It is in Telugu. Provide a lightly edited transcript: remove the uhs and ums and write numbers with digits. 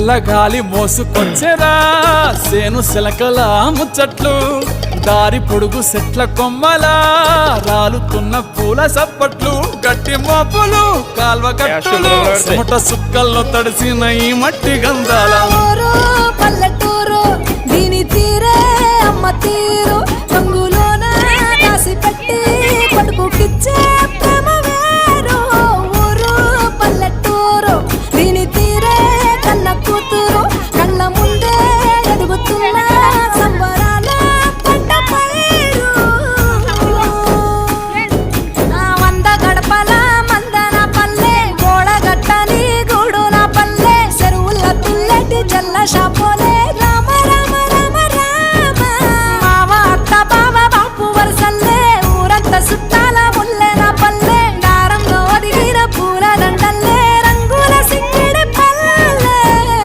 చల్లగాలి మోసుకొచ్చెరా సేను శిలకల ముచ్చట్లు దారి పొడుగు సెట్ల కొమ్మలా రాలుతున్న పూల సప్పట్లు గట్టి మోపులు కాల్వ గట్టులు చెమట సుక్కల్లో తడిసిన ఈ మట్టి గంధాల పల్లెటూరు దీని తీరే అమ్మ తీరు రంగులోన రాసి పెట్టి పట్టుకుకిచ్చే ప్రేమ వేరు ఊరు పల్లెటూరు దీని తీరే కన్న కూతురు కళ్ళ ముందే ఎదుగుతున్న సంబరాల పంట పైరు వంద గడపల మందన పల్లె గోడగట్టని గూడున పల్లె చెరువుల పిల్లటి జల్ల షాపోల